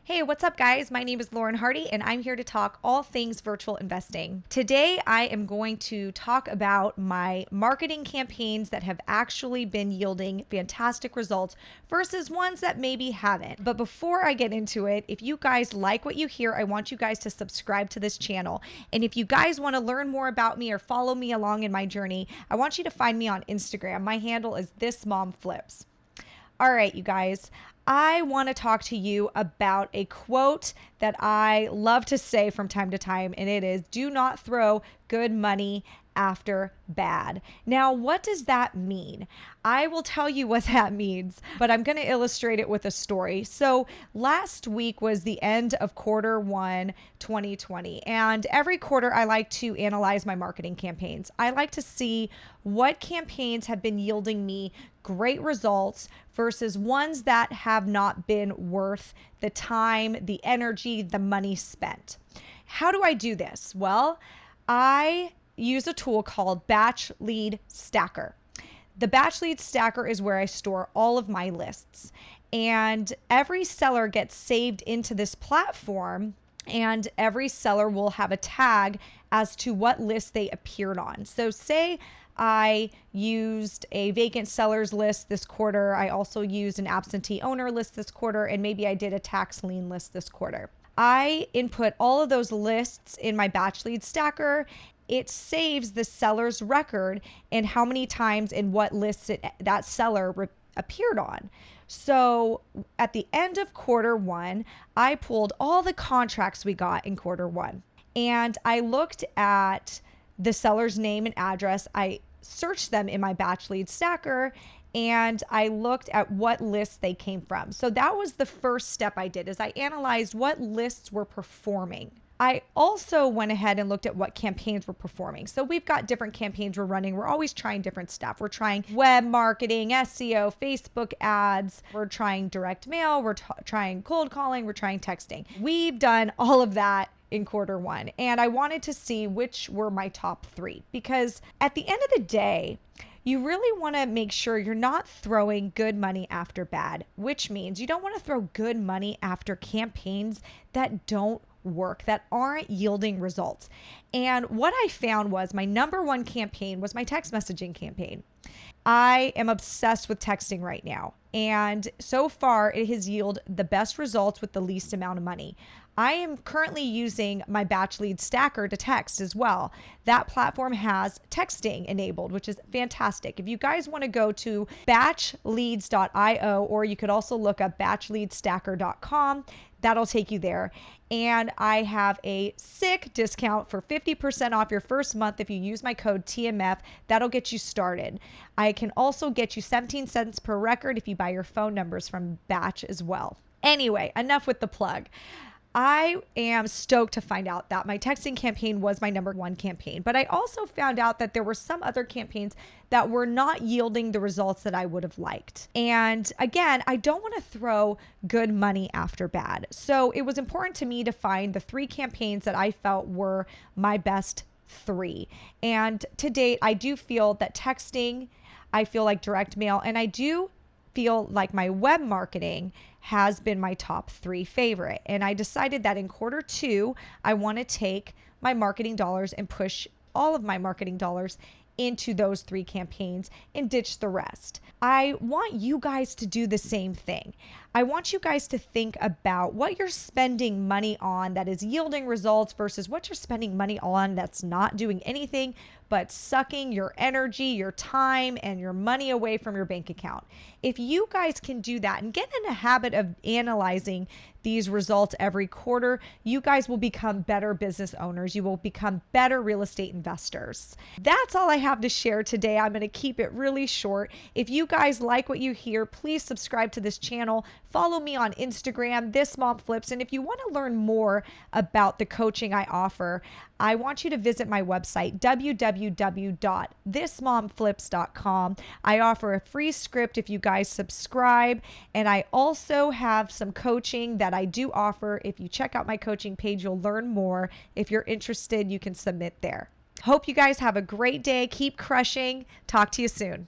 Hey, what's up, guys? My name is Lauren Hardy, and I'm here to talk all things virtual investing. Today, I am going to talk about my marketing campaigns that have actually been yielding fantastic results versus ones that maybe haven't. But before I get into it, if you guys like what you hear, I want you guys to subscribe to this channel. And if you guys want to learn more about me or follow me along in my journey, I want you to find me on Instagram. My handle is thismomflips. All right, you guys, I want to talk to you about a quote that I love to say from time to time, and it is, do not throw good money after bad. Now, what does that mean? I will tell you what that means, but I'm going to illustrate it with a story. So last week was the end of quarter one, 2020. And every quarter I like to analyze my marketing campaigns. I like to see what campaigns have been yielding me great results versus ones that have not been worth the time, the energy, the money spent. How do I do this? Well, I use a tool called Batch Lead Stacker. The Batch Lead Stacker is where I store all of my lists, and every seller gets saved into this platform, and every seller will have a tag as to what list they appeared on. So say I used a vacant sellers list this quarter. I also used an absentee owner list this quarter, and maybe I did a tax lien list this quarter. I input all of those lists in my Batch Lead Stacker. It saves the seller's record and how many times and what lists that seller appeared on. So at the end of quarter one, I pulled all the contracts we got in quarter one, and I looked at the seller's name and address. I searched them in my Batch Lead Stacker, and I looked at what lists they came from. So that was the first step I did, is I analyzed what lists were performing. I also went ahead and looked at what campaigns were performing. So we've got different campaigns we're running. We're always trying different stuff. We're trying web marketing, SEO, Facebook ads. We're trying direct mail. We're trying cold calling. We're trying texting. We've done all of that in quarter one. And I wanted to see which were my top three, because at the end of the day, you really want to make sure you're not throwing good money after bad, which means you don't want to throw good money after campaigns that don't work, that aren't yielding results. And what I found was my number one campaign was my text messaging campaign. I am obsessed with texting right now. And so far it has yielded the best results with the least amount of money. I am currently using my Batch Lead Stacker to text as well. That platform has texting enabled, which is fantastic. If you guys want to go to batchleads.io, or you could also look up batchleadstacker.com, that'll take you there. And I have a sick discount for 50% off your first month if you use my code TMF. That'll get you started. I can also get you 17 cents per record if you buy your phone numbers from Batch as well. Anyway, enough with the plug. I am stoked to find out that my texting campaign was my number one campaign, but I also found out that there were some other campaigns that were not yielding the results that I would have liked. And again, I don't want to throw good money after bad. So it was important to me to find the three campaigns that I felt were my best three. And to date, I do feel that texting, I feel like direct mail, and I do feel like my web marketing has been my top three favorite. And I decided that in quarter two, I want to take my marketing dollars and push all of my marketing dollars into those three campaigns and ditch the rest. I want you guys to do the same thing. I want you guys to think about what you're spending money on that is yielding results versus what you're spending money on that's not doing anything but sucking your energy, your time, and your money away from your bank account. If you guys can do that and get in a habit of analyzing these results every quarter, you guys will become better business owners. You will become better real estate investors. That's all I have to share today. I'm going to keep it really short. If you guys like what you hear, please subscribe to this channel. Follow me on Instagram, This Mom Flips. And if you want to learn more about the coaching I offer, I want you to visit my website, www.thismomflips.com. I offer a free script if you guys subscribe. And I also have some coaching that I do offer. If you check out my coaching page, you'll learn more. If you're interested, you can submit there. Hope you guys have a great day. Keep crushing. Talk to you soon.